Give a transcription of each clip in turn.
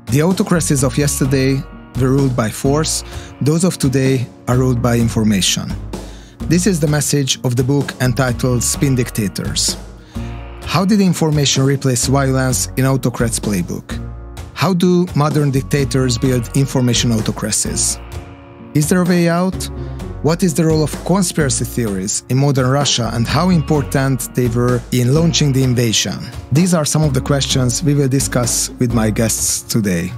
The autocracies of yesterday were ruled by force. Those of today are ruled by information. This is the message of the book entitled Spin Dictators. How did information replace violence in autocrats' playbook? How do modern dictators build information autocracies? Is there a way out? What is the role of conspiracy theories in modern Russia and how important they were in launching the invasion? These are some of the questions we will discuss with my guests today.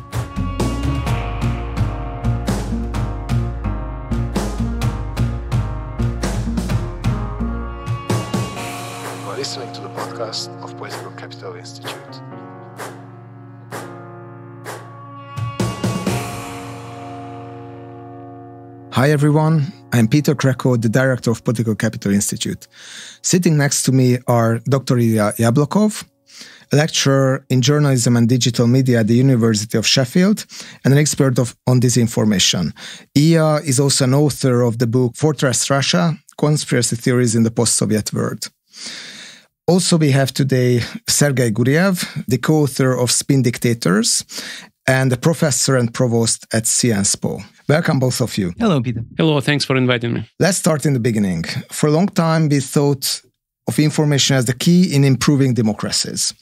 You are listening to the podcast of Political Capital Institute. Hi everyone, I'm Peter Krakow, the director of Political Capital Institute. Sitting next to me are Dr. Ilya Yablokov, a lecturer in journalism and digital media at the University of Sheffield, and an expert on disinformation. Ilya is also an author of the book Fortress Russia, Conspiracy Theories in the Post-Soviet World. Also we have today Sergei Guriev, the co-author of Spin Dictators, and a professor and provost at CNSPO. Welcome, both of you. Hello, Peter. Hello, thanks for inviting me. Let's start in the beginning. For a long time, we thought of information as the key in improving democracies.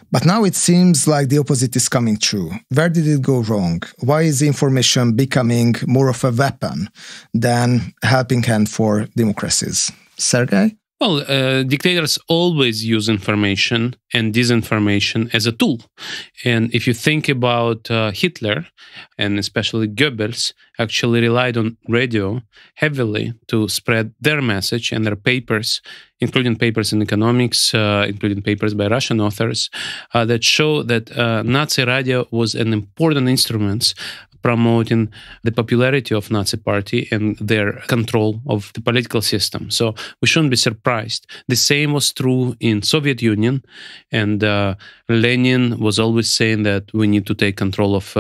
But now it seems like the opposite is coming true. Where did it go wrong? Why is information becoming more of a weapon than a helping hand for democracies? Sergei? Well, dictators always use information and disinformation as a tool. And if you think about Hitler, and especially Goebbels, actually relied on radio heavily to spread their message and their papers, including papers in economics, including papers by Russian authors, that show that Nazi radio was an important instrument promoting the popularity of Nazi party and their control of the political system. So we shouldn't be surprised. The same was true in Soviet Union, and Lenin was always saying that we need to take control of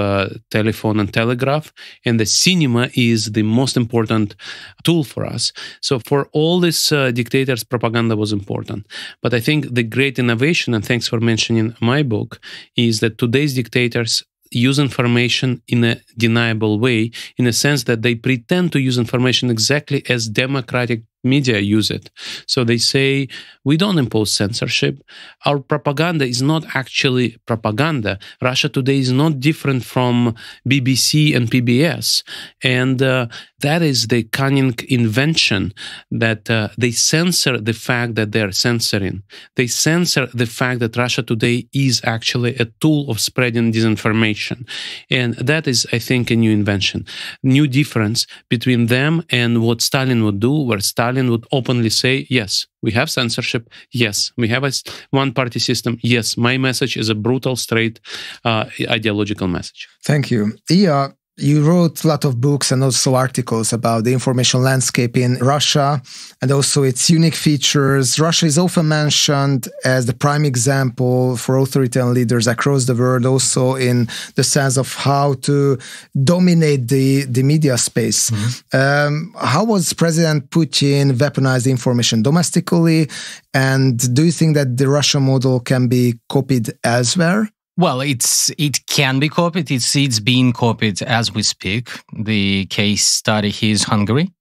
telephone and telegraph, and the cinema is the most important tool for us. So for all these dictators, propaganda was important. But I think the great innovation, and thanks for mentioning my book, is that today's dictators use information in a deniable way, in a sense that they pretend to use information exactly as democratic media use it. So they say, we don't impose censorship. Our propaganda is not actually propaganda. Russia today is not different from BBC and PBS. And that is the cunning invention that they censor the fact that they're censoring. They censor the fact that Russia today is actually a tool of spreading disinformation. And that is, I think, a new invention, new difference between them and what Stalin would do, where Stalin would openly say, yes, we have censorship. Yes, we have a one-party system. Yes, my message is a brutal, straight, ideological message. Thank you. Ilya, you wrote a lot of books and also articles about the information landscape in Russia and also its unique features. Russia is often mentioned as the prime example for authoritarian leaders across the world, also in the sense of how to dominate the media space. Mm-hmm. How was President Putin weaponized information domestically? And do you think that the Russian model can be copied elsewhere? Well, it can be copied. It's being copied as we speak. The case study here is Hungary.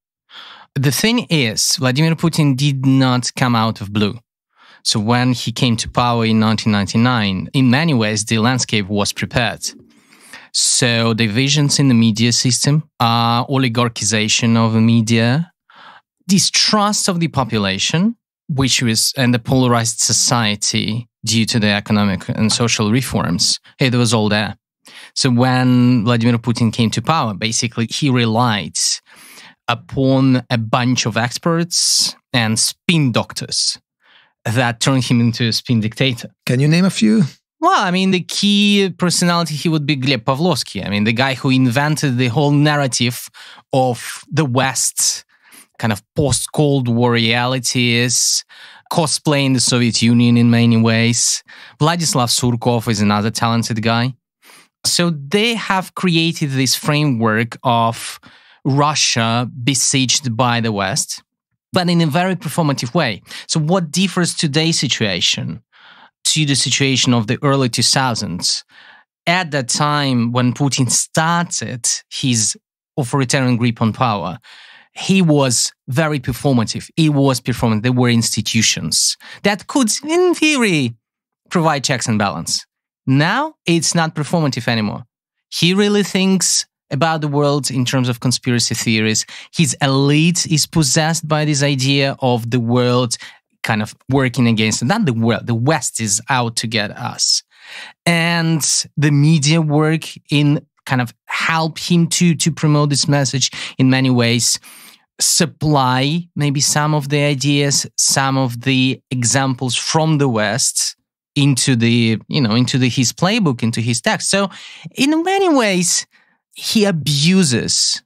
The thing is, Vladimir Putin did not come out of blue. So when he came to power in 1999, in many ways, the landscape was prepared. So divisions in the media system, oligarchization of the media, distrust of the population, and the polarized society due to the economic and social reforms, it was all there. So when Vladimir Putin came to power, basically he relied upon a bunch of experts and spin doctors that turned him into a spin dictator. Can you name a few? Well, I mean, the key personality, he would be Gleb Pavlovsky. I mean, the guy who invented the whole narrative of the West, kind of post-Cold War realities, cosplaying the Soviet Union in many ways. Vladislav Surkov is another talented guy. So they have created this framework of Russia besieged by the West, but in a very performative way. So what differs today's situation to the situation of the early 2000s at that time when Putin started his authoritarian grip on power, he was very performative. There were institutions that could, in theory, provide checks and balance. Now, it's not performative anymore. He really thinks about the world in terms of conspiracy theories. His elite is possessed by this idea of the world kind of working against him. Not the world, the West is out to get us. And the media work in kind of help him to promote this message in many ways, supply maybe some of the ideas, some of the examples from the West into his playbook, into his text. So in many ways, he abuses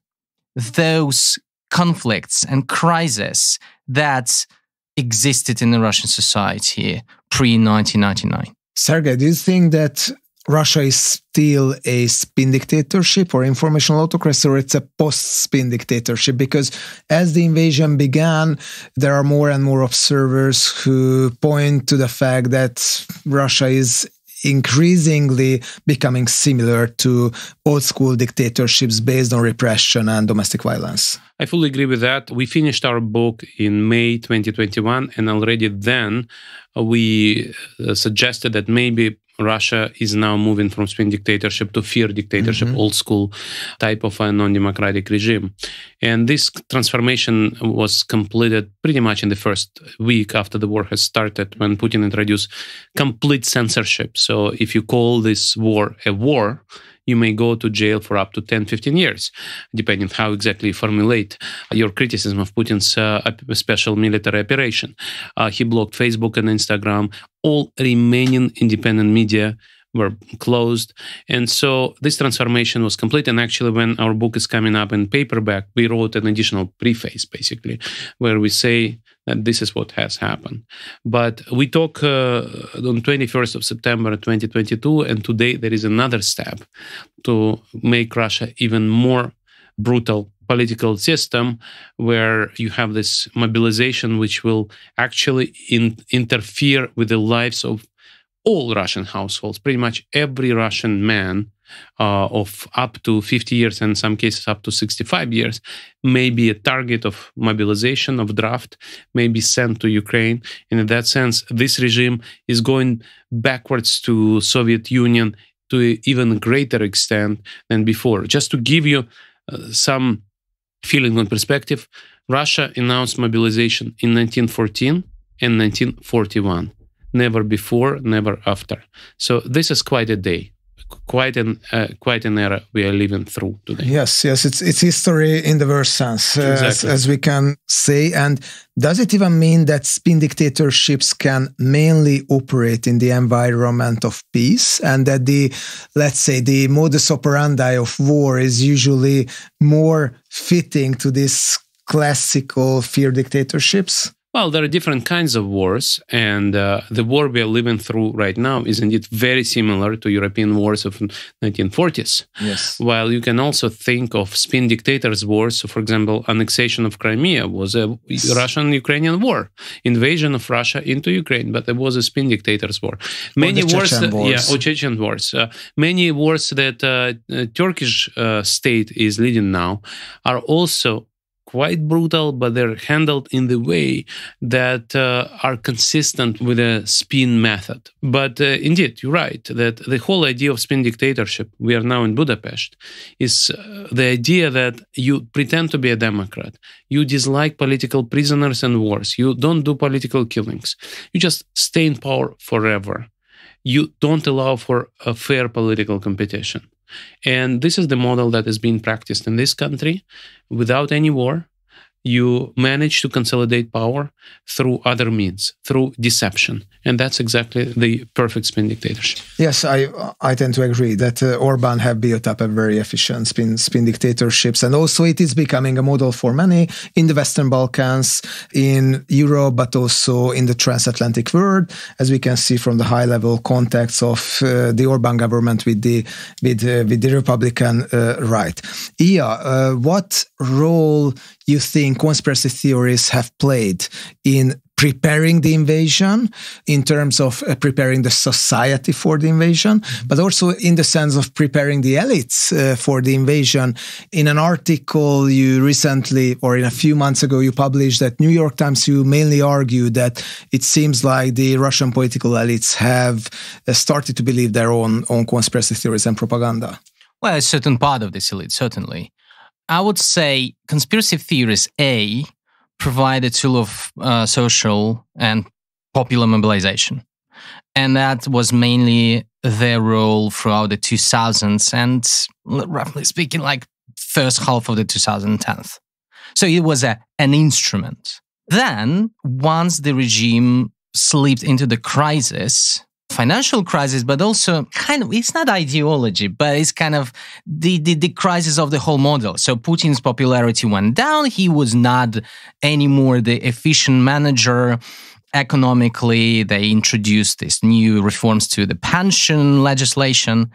those conflicts and crises that existed in the Russian society pre-1999. Sergei, do you think that Russia is still a spin dictatorship or informational autocracy, or it's a post-spin dictatorship? Because as the invasion began, there are more and more observers who point to the fact that Russia is increasingly becoming similar to old-school dictatorships based on repression and domestic violence. I fully agree with that. We finished our book in May 2021, and already then we suggested that maybe Russia is now moving from spin dictatorship to fear dictatorship, old school type of a non-democratic regime. And this transformation was completed pretty much in the first week after the war has started, when Putin introduced complete censorship. So if you call this war a war, you may go to jail for up to 10, 15 years, depending how exactly you formulate your criticism of Putin's special military operation. He blocked Facebook and Instagram. All remaining independent media were closed. And so this transformation was complete. And actually, when our book is coming up in paperback, we wrote an additional preface, basically, where we say that this is what has happened. But we talk on 21st of September 2022, and today there is another step to make Russia even more brutal political system, where you have this mobilization which will actually interfere with the lives of all Russian households. Pretty much every Russian man of up to 50 years, and in some cases up to 65 years, may be a target of mobilization, of draft, may be sent to Ukraine. And in that sense, this regime is going backwards to Soviet Union to even greater extent than before. Just to give you some feeling on perspective, Russia announced mobilization in 1914 and 1941. Never before, never after. So this is quite a day, quite an era we are living through today. Yes, it's history in the worst sense, exactly. as we can say. And does it even mean that spin dictatorships can mainly operate in the environment of peace, and that the modus operandi of war is usually more fitting to these classical fear dictatorships? Well, there are different kinds of wars, and the war we are living through right now is indeed very similar to European wars of 1940s. Yes. While you can also think of spin dictators' wars. So, for example, annexation of Crimea was a Russian-Ukrainian war, invasion of Russia into Ukraine, but it was a spin dictators' war. Many wars, or Chechen wars. Many wars that Turkish state is leading now are also quite brutal, but they're handled in the way that are consistent with a spin method. But indeed, you're right, that the whole idea of spin dictatorship, we are now in Budapest, is the idea that you pretend to be a democrat, you dislike political prisoners and wars, you don't do political killings, you just stay in power forever. You don't allow for a fair political competition. And this is the model that is being practiced in this country. Without any war, you manage to consolidate power through other means, through deception. And that's exactly the perfect spin dictatorship. Yes, I tend to agree that Orban have built up a very efficient spin dictatorships. And also it is becoming a model for many in the Western Balkans, in Europe, but also in the transatlantic world, as we can see from the high-level contacts of the Orban government with the Republican right. Ilya, what role you think conspiracy theories have played in preparing the invasion, in terms of preparing the society for the invasion, but also in the sense of preparing the elites for the invasion. In an article you recently, or in a few months ago, you published at New York Times, you mainly argue that it seems like the Russian political elites have started to believe their own conspiracy theories and propaganda. Well, a certain part of this elite, certainly. I would say conspiracy theories, provide a tool of social and popular mobilization. And that was mainly their role throughout the 2000s and, roughly speaking, like first half of the 2010s. So it was an instrument. Then, once the regime slipped into the crisis, financial crisis, but also kind of, it's not ideology, but it's kind of the crisis of the whole model. So Putin's popularity went down. He was not anymore the efficient manager. Economically, they introduced these new reforms to the pension legislation.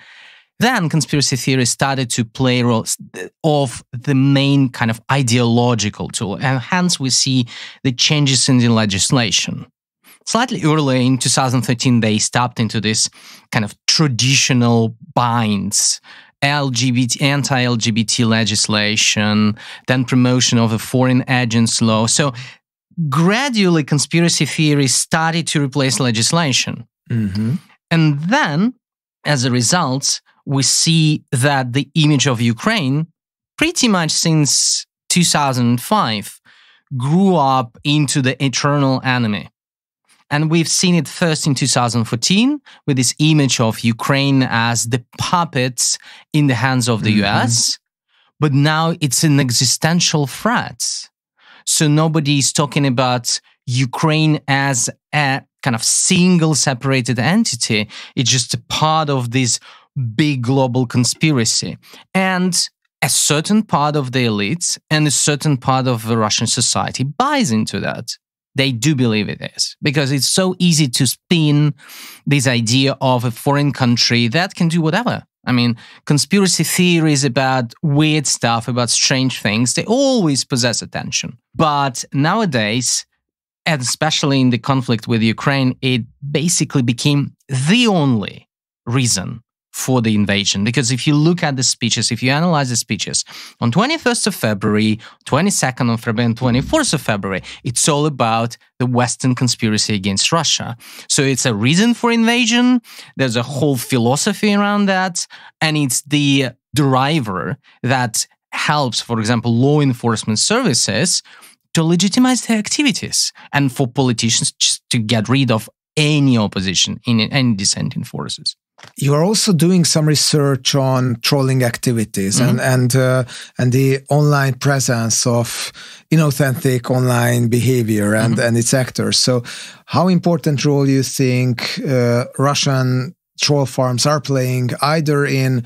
Then conspiracy theories started to play roles of the main kind of ideological tool. And hence we see the changes in the legislation. Slightly earlier, in 2013, they stepped into this kind of traditional binds, anti-LGBT legislation, then promotion of a foreign agents law. So gradually, conspiracy theories started to replace legislation. Mm-hmm. And then, as a result, we see that the image of Ukraine, pretty much since 2005, grew up into the eternal enemy. And we've seen it first in 2014 with this image of Ukraine as the puppets in the hands of the US. But now it's an existential threat. So nobody is talking about Ukraine as a kind of single separated entity. It's just a part of this big global conspiracy. And a certain part of the elites and a certain part of the Russian society buys into that. They do believe it is, because it's so easy to spin this idea of a foreign country that can do whatever. I mean, conspiracy theories about weird stuff, about strange things, they always possess attention. But nowadays, and especially in the conflict with Ukraine, it basically became the only reason for the invasion. Because if you look at the speeches, if you analyze the speeches, on 21st of February, 22nd of February, and 24th of February, it's all about the Western conspiracy against Russia. So it's a reason for invasion. There's a whole philosophy around that. And it's the driver that helps, for example, law enforcement services to legitimize their activities and for politicians just to get rid of any opposition in any dissenting forces. You are also doing some research on trolling activities and the online presence of inauthentic online behavior and its actors. So how important role you think Russian troll farms are playing either in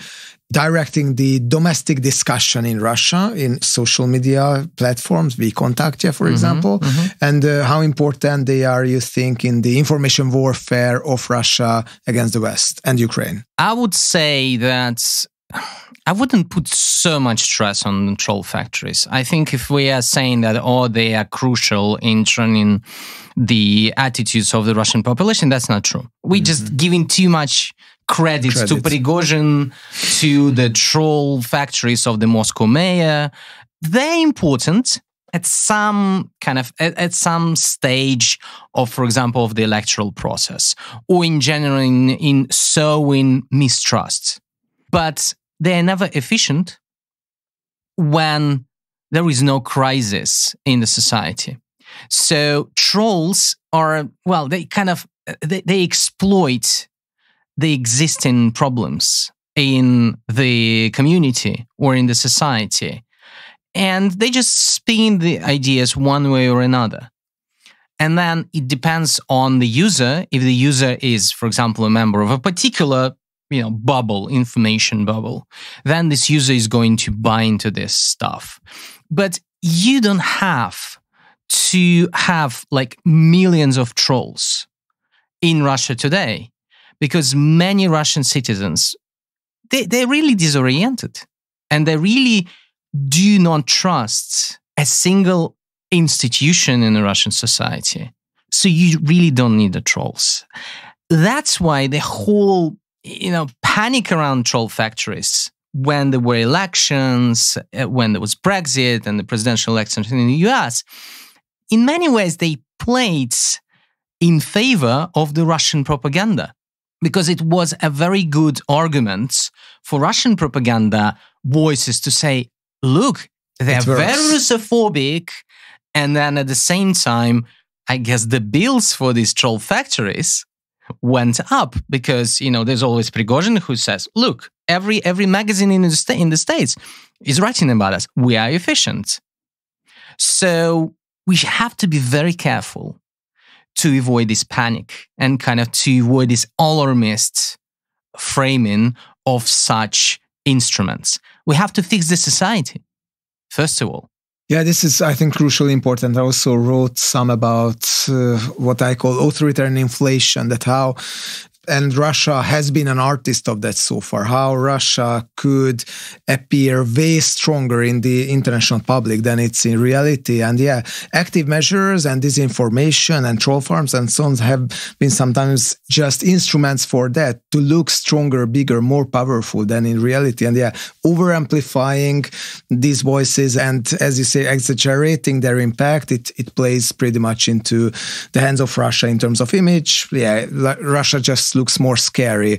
directing the domestic discussion in Russia in social media platforms, VKontaktje, for example, and how important they are, you think, in the information warfare of Russia against the West and Ukraine? I would say that I wouldn't put so much stress on the troll factories. I think if we are saying that, they are crucial in training the attitudes of the Russian population, that's not true. We're just giving too much credit to Prigozhin, to the troll factories of the Moscow mayor. They're important at some at some stage of, for example, of the electoral process, or in general in sowing mistrust. But they're never efficient when there is no crisis in the society. So trolls are, they exploit the existing problems in the community or in the society. And they just spin the ideas one way or another. And then it depends on the user. If the user is, for example, a member of a particular bubble, information bubble, then this user is going to buy into this stuff. But you don't have to have like millions of trolls in Russia today, because many Russian citizens, they're really disoriented and they really do not trust a single institution in the Russian society. So you really don't need the trolls. That's why the whole, panic around troll factories when there were elections, when there was Brexit and the presidential elections in the US, in many ways they played in favor of the Russian propaganda, because it was a very good argument for Russian propaganda voices to say, look, they're very Russophobic. And then at the same time, I guess the bills for these troll factories went up because, there's always Prigozhin who says, look, every magazine in the States is writing about us. We are efficient. So we have to be very careful to avoid this panic and kind of to avoid this alarmist framing of such instruments. We have to fix the society, first of all. Yeah, this is, I think, crucially important. I also wrote some about what I call authoritarian inflation, and Russia has been an artist of that so far, how Russia could appear way stronger in the international public than it's in reality. And yeah, active measures and disinformation and troll farms and so on have been sometimes just instruments for that, to look stronger, bigger, more powerful than in reality. And yeah, over-amplifying these voices and, as you say, exaggerating their impact, it plays pretty much into the hands of Russia in terms of image. Yeah, Russia just looks more scary,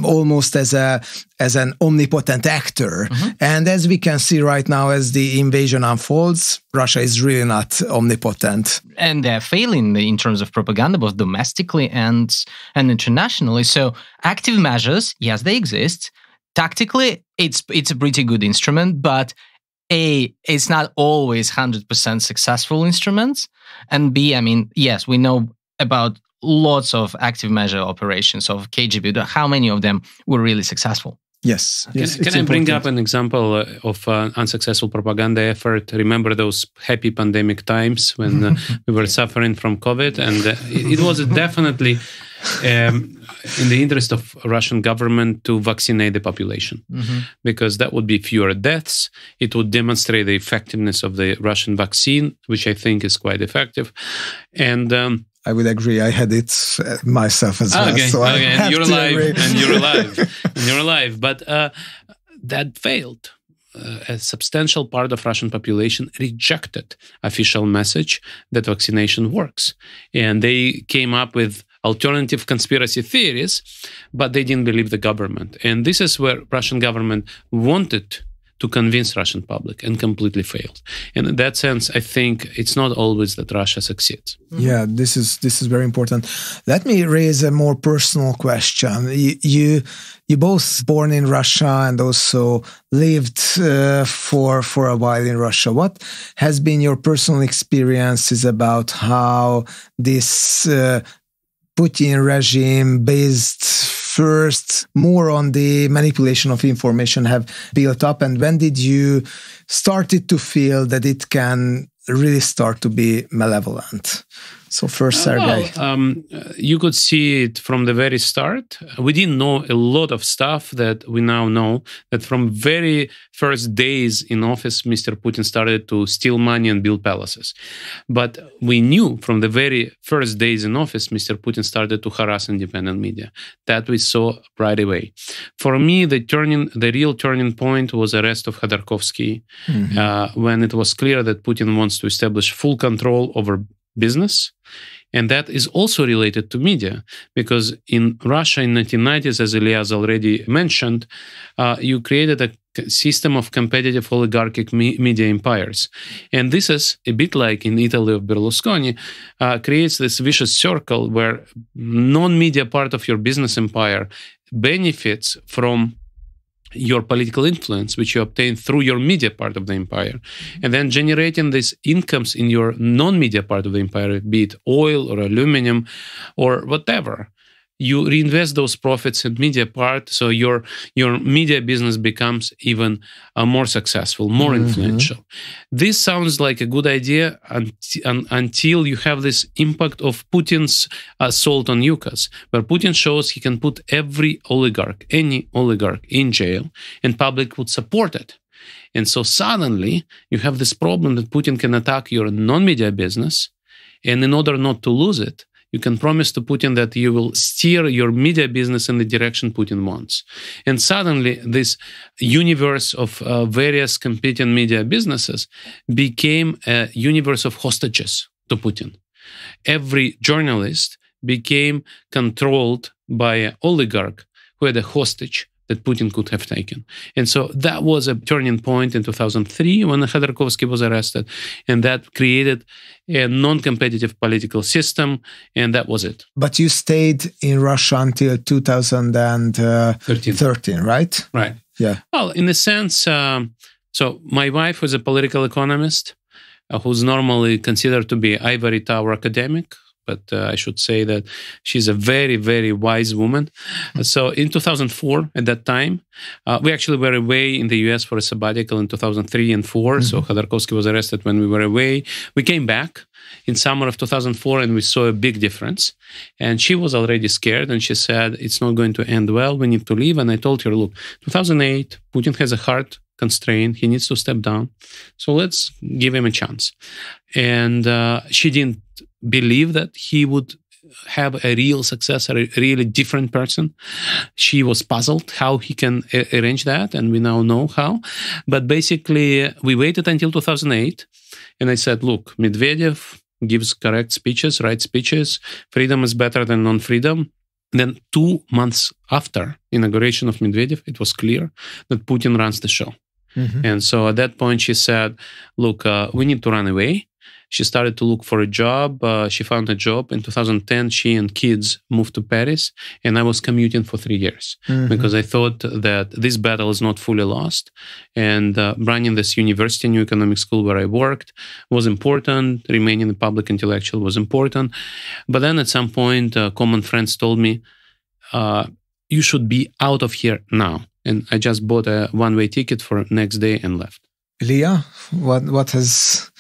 almost as an omnipotent actor. Mm-hmm. And as we can see right now, as the invasion unfolds, Russia is really not omnipotent. And they're failing in terms of propaganda, both domestically and internationally. So active measures, yes, they exist. Tactically, it's a pretty good instrument, but A, it's not always 100% successful instruments. And B, yes, we know about lots of active measure operations of KGB. How many of them were really successful? Yes. Can I bring up an example of an unsuccessful propaganda effort? Remember those happy pandemic times when we were suffering from COVID? And it was definitely in the interest of Russian government to vaccinate the population, because that would be fewer deaths. It would demonstrate the effectiveness of the Russian vaccine, which I think is quite effective. And I would agree. I had it myself as well. Okay. So and you're alive. But that failed. A substantial part of Russian population rejected official message that vaccination works. And they came up with alternative conspiracy theories, but they didn't believe the government. And this is where Russian government wanted to convince Russian public and completely failed. And in that sense, I think it's not always that Russia succeeds. Yeah, this is very important. Let me raise a more personal question. You both born in Russia and also lived for a while in Russia. What has been your personal experiences about how this Putin regime, based first more on the manipulation of information, have built up? And when did you started to feel that it can really start to be malevolent? So first, Sergei. You could see it from the very start. We didn't know a lot of stuff that we now know, that from very first days in office, Mr. Putin started to steal money and build palaces. But we knew from the very first days in office, Mr. Putin started to harass independent media. That we saw right away. For me, the real turning point was the arrest of Khodorkovsky, when it was clear that Putin wants to establish full control over business. And that is also related to media, because in Russia in the 1990s, as Ilya has already mentioned, you created a system of competitive oligarchic media empires. And this is a bit like in Italy of Berlusconi, creates this vicious circle where non-media part of your business empire benefits from your political influence, which you obtain through your media part of the empire, and then generating these incomes in your non-media part of the empire, be it oil or aluminum or whatever. You reinvest those profits in media part, so your media business becomes even more successful, more influential. This sounds like a good idea until you have this impact of Putin's assault on UCAS, where Putin shows he can put any oligarch in jail, and public would support it. And so suddenly you have this problem that Putin can attack your non-media business And in order not to lose it, you can promise to Putin that you will steer your media business in the direction Putin wants. And suddenly, this universe of various competing media businesses became a universe of hostages to Putin. Every journalist became controlled by an oligarch who had a hostage that Putin could have taken. And so that was a turning point in 2003 when Khodorkovsky was arrested. And that created a non-competitive political system. And that was it. But you stayed in Russia until 2013, right? Right. Yeah. Well, in a sense, so my wife was a political economist who's normally considered to be ivory tower academic. But I should say that she's a very, very wise woman. So in 2004, at that time, we actually were away in the US for a sabbatical in 2003 and 4. So Khodorkovsky was arrested when we were away. We came back in summer of 2004 and we saw a big difference. And she was already scared and she said, it's not going to end well. We need to leave. And I told her, look, 2008, Putin has a hard constraint. He needs to step down. So let's give him a chance. And she didn't believe that he would have a real successor, a really different person. She was puzzled how he can arrange that, and we now know how. But basically, we waited until 2008, and I said, look, Medvedev gives correct speeches, right speeches. Freedom is better than non-freedom. Then 2 months after inauguration of Medvedev, it was clear that Putin runs the show. And so at that point, she said, look, we need to run away. She started to look for a job. She found a job. In 2010, she and kids moved to Paris, and I was commuting for 3 years because I thought that this battle is not fully lost. And running this university, new economic school where I worked, was important. Remaining a public intellectual was important. But then at some point, common friends told me, you should be out of here now. And I just bought a one-way ticket for next day and left. Ilya, what has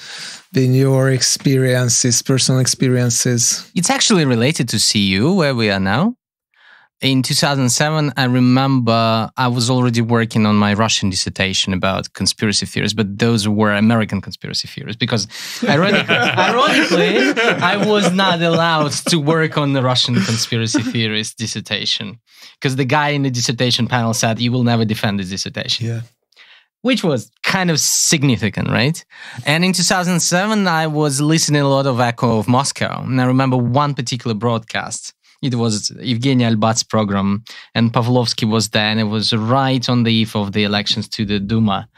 been your experiences, personal experiences? It's actually related to CU, where we are now. In 2007, I remember I was already working on my Russian dissertation about conspiracy theories, but those were American conspiracy theories because, ironically, I was not allowed to work on the Russian conspiracy theories dissertation because the guy in the dissertation panel said, you will never defend this dissertation. Yeah. Which was kind of significant, right? And in 2007, I was listening a lot of Echo of Moscow. And I remember one particular broadcast. It was Evgeny Albat's program, and Pavlovsky was there, and it was right on the eve of the elections to the Duma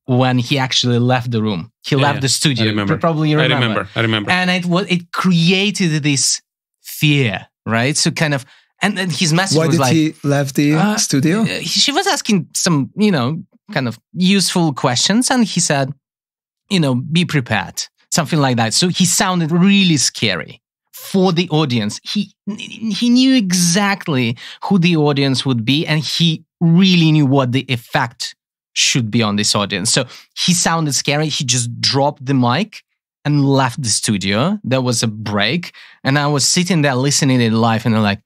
when he actually left the room. He left the studio. I remember. Probably you remember. I remember. And it created this fear, right? So kind of, and his message was like... Why did he left the studio? She was asking some, kind of useful questions, and he said, be prepared, something like that. So he sounded really scary for the audience. He knew exactly who the audience would be, and he really knew what the effect should be on this audience. So he sounded scary. He just dropped the mic and left the studio. There was a break, and I was sitting there listening to it live, and I'm like,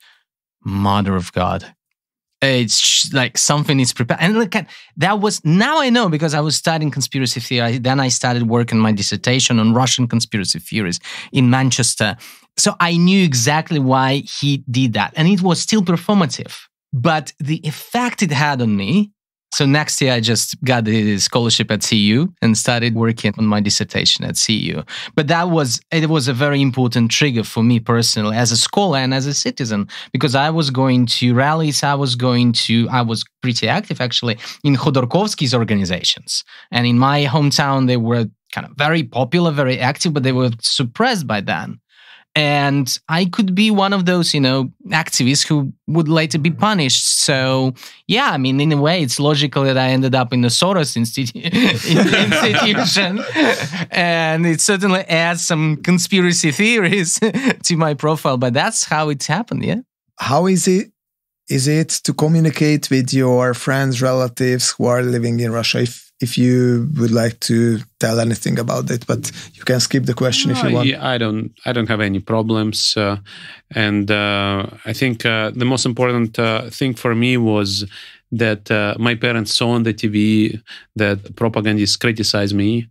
Mother of God. It's like something is prepared. And look at that was, now I know because I was studying conspiracy theory. Then I started working my dissertation on Russian conspiracy theories in Manchester. So I knew exactly why he did that. And it was still performative. But the effect it had on me, so next year I just got the scholarship at CU and started working on my dissertation at CU. But it was a very important trigger for me personally as a scholar and as a citizen, because I was going to rallies, I was pretty active actually in Khodorkovsky's organizations. And in my hometown, they were kind of very popular, very active, but they were suppressed by then. And I could be one of those, activists who would later be punished. So, yeah, I mean, in a way, it's logical that I ended up in the Soros institution. And it certainly adds some conspiracy theories to my profile. But that's how it happened, yeah. How is it to communicate with your friends, relatives who are living in Russia? If you would like to tell anything about it, but you can skip the question if you want. Yeah, I don't have any problems, and I think the most important thing for me was that my parents saw on the TV that propagandists criticized me,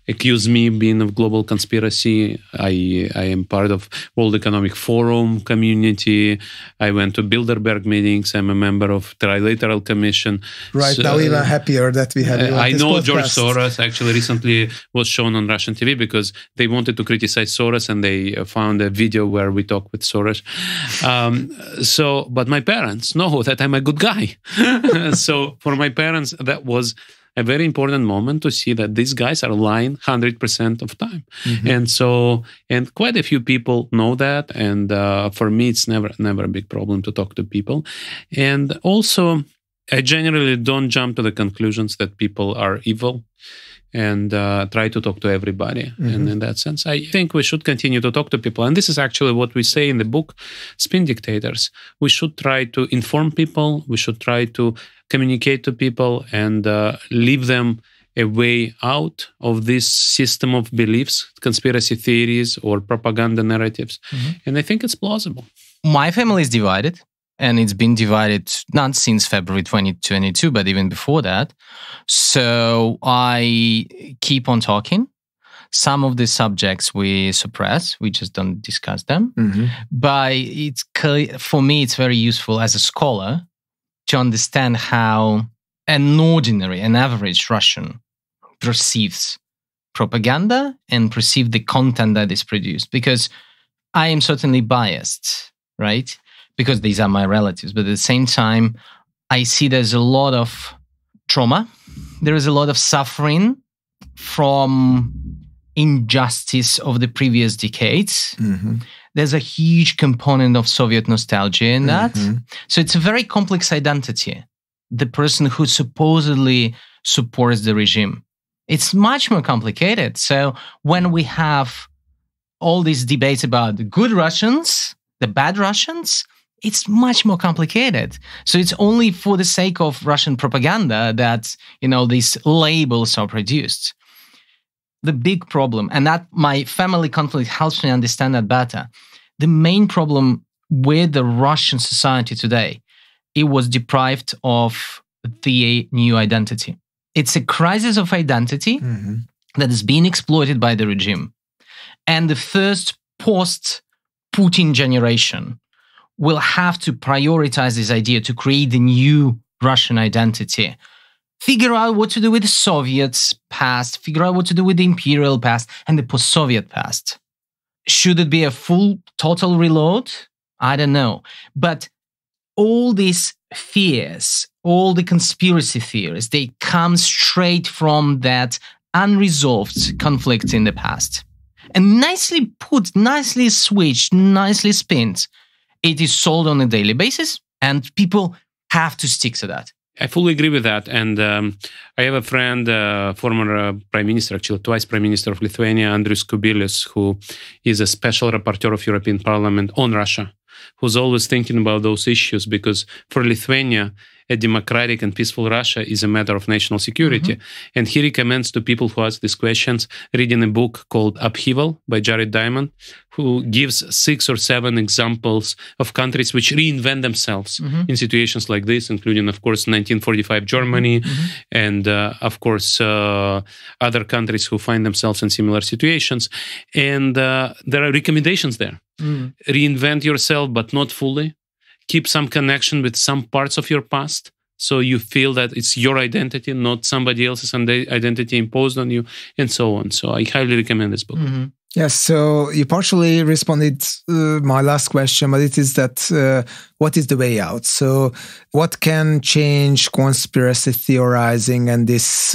accuse me of being of global conspiracy. I am part of World Economic Forum community. I went to Bilderberg meetings. I'm a member of Trilateral Commission. Right, so, now even happier that we have you on I this know podcast. George Soros actually recently was shown on Russian TV because they wanted to criticize Soros and they found a video where we talk with Soros. But my parents know that I'm a good guy. So for my parents, that was a very important moment to see that these guys are lying 100% of time. And quite a few people know that. And for me, it's never a big problem to talk to people. And also, I generally don't jump to the conclusions that people are evil and try to talk to everybody. And in that sense, I think we should continue to talk to people. And this is actually what we say in the book, Spin Dictators. We should try to inform people. We should try to communicate to people and leave them a way out of this system of beliefs, conspiracy theories or propaganda narratives. And I think it's plausible. My family is divided. And it's been divided not since February 2022, but even before that. So I keep on talking. Some of the subjects we suppress, we just don't discuss them. But it's for me, it's very useful as a scholar to understand how an average Russian perceives propaganda and perceive the content that is produced. Because I am certainly biased, right? Because these are my relatives. But at the same time, I see there's a lot of trauma. There is a lot of suffering from injustice of the previous decades. There's a huge component of Soviet nostalgia in that. So it's a very complex identity. The person who supposedly supports the regime. It's much more complicated. So when we have all these debates about the good Russians, the bad Russians, it's much more complicated. So it's only for the sake of Russian propaganda that, these labels are produced. The big problem, and that my family conflict helps me understand that better. The main problem with the Russian society today, it was deprived of the new identity. It's a crisis of identity that is being exploited by the regime. And the first post-Putin generation will have to prioritize this idea to create the new Russian identity. Figure out what to do with the Soviet past, figure out what to do with the imperial past and the post-Soviet past. Should it be a full, total reload? I don't know. But all these fears, all the conspiracy theories, they come straight from that unresolved conflict in the past. And nicely put, nicely switched, nicely spinned, it is sold on a daily basis, and people have to stick to that. I fully agree with that. And I have a friend, former prime minister, actually twice prime minister of Lithuania, Andrius Kubilius, who is a special rapporteur of European Parliament on Russia, who's always thinking about those issues, because for Lithuania, a democratic and peaceful Russia is a matter of national security. And he recommends to people who ask these questions reading a book called Upheaval by Jared Diamond, who gives 6 or 7 examples of countries which reinvent themselves in situations like this, including, of course, 1945 Germany, and, of course, other countries who find themselves in similar situations. And there are recommendations there. Reinvent yourself, but not fully. Keep some connection with some parts of your past, so you feel that it's your identity, not somebody else's identity imposed on you, and so on. So I highly recommend this book. Yes, so you partially responded my last question, but it is that what is the way out? So what can change conspiracy theorizing and this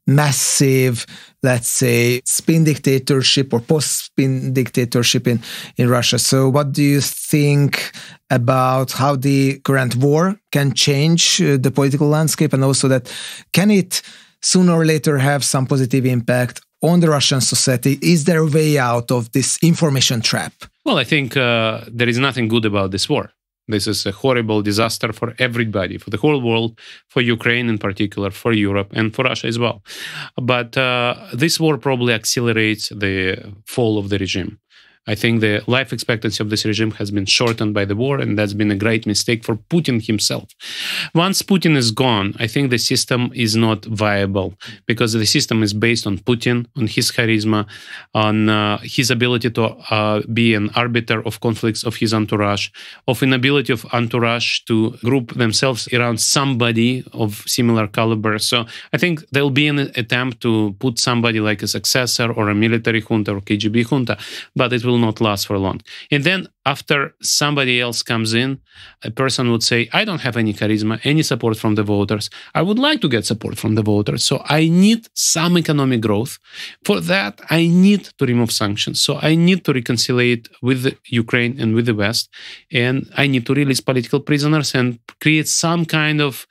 massive, let's say, spin dictatorship or post-spin dictatorship in Russia? So what do you think about how the current war can change the political landscape, and also that can it sooner or later have some positive impact on the Russian society? Is there a way out of this information trap? Well, I think there is nothing good about this war. This is a horrible disaster for everybody, for the whole world, for Ukraine in particular, for Europe, and for Russia as well. But this war probably accelerates the fall of the regime. I think the life expectancy of this regime has been shortened by the war, and that's been a great mistake for Putin himself. Once Putin is gone, I think the system is not viable because the system is based on Putin, on his charisma, on his ability to be an arbiter of conflicts of his entourage, of inability of entourage to group themselves around somebody of similar caliber. So I think there'll be an attempt to put somebody like a successor or a military junta or KGB junta, but it will not last for long. And then after somebody else comes in, a person would say, I don't have any charisma, any support from the voters. I would like to get support from the voters. So I need some economic growth. For that, I need to remove sanctions. So I need to reconcile with Ukraine and with the West. And I need to release political prisoners and create some kind of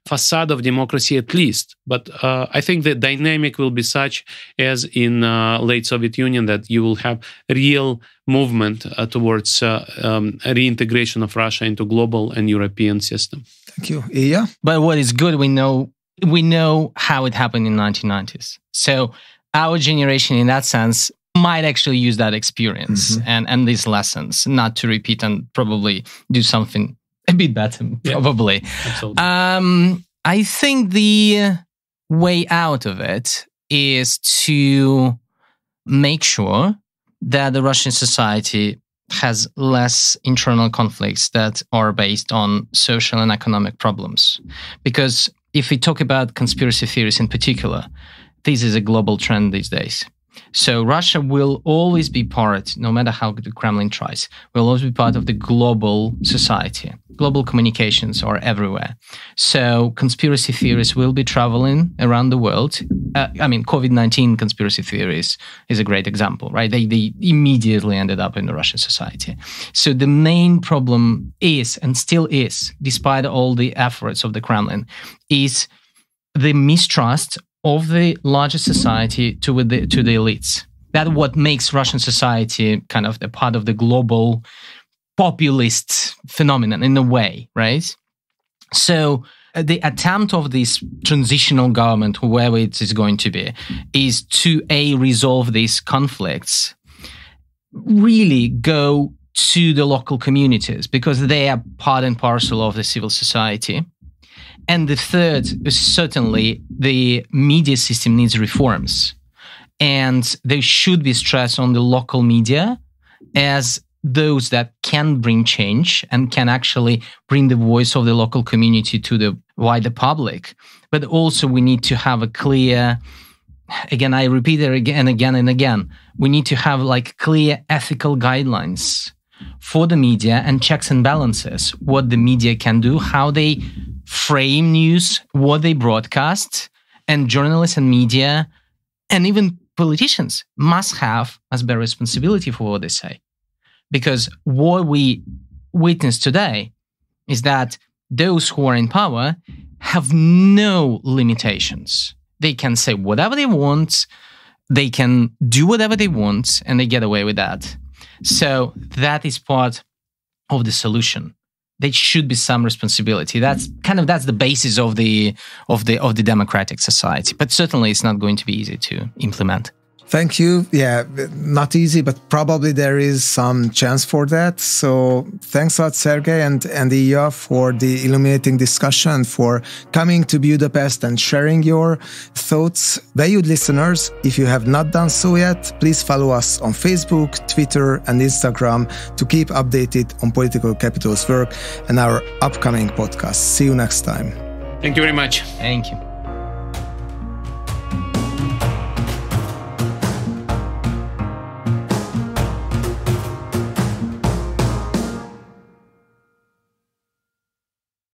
facade of democracy at least. But I think the dynamic will be such as in late Soviet Union that you will have real movement towards reintegration of Russia into global and European system. Thank you. Ilya? But what is good, we know how it happened in the 1990s. So our generation in that sense might actually use that experience and these lessons, not to repeat and probably do something a bit better, probably. Yeah, absolutely. I think the way out of it is to make sure that the Russian society has less internal conflicts that are based on social and economic problems. Because if we talk about conspiracy theories in particular, this is a global trend these days. So Russia will always be part, no matter how the Kremlin tries, will always be part of the global society. Global communications are everywhere. So conspiracy theories will be traveling around the world. COVID-19 conspiracy theories is a great example, right? They immediately ended up in the Russian society. So the main problem is, and still is, despite all the efforts of the Kremlin, is the mistrust of the larger society to the elites. That's what makes Russian society kind of a part of the global populist phenomenon in a way, right? So the attempt of this transitional government, whoever it is going to be, is to resolve these conflicts, really go to the local communities because they are part and parcel of the civil society. And the third is certainly the media system needs reforms. And there should be stress on the local media as those that can bring change and can actually bring the voice of the local community to the wider public. But also we need to have a clear, again, I repeat it again and again, we need to have like clear ethical guidelines for the media and checks and balances, what the media can do, how they frame news, what they broadcast, and journalists and media and even politicians must have as their responsibility for what they say. Because what we witness today is that those who are in power have no limitations. They can say whatever they want, they can do whatever they want, and they get away with that. So that is part of the solution. There should be some responsibility. That's the basis of the democratic society. But certainly, it's not going to be easy to implement. Thank you. Yeah, not easy, but probably there is some chance for that. So thanks a lot, Sergei and Ilya, for the illuminating discussion, for coming to Budapest and sharing your thoughts. Valued listeners, if you have not done so yet, please follow us on Facebook, Twitter, and Instagram to keep updated on Political Capital's work and our upcoming podcast. See you next time. Thank you very much. Thank you.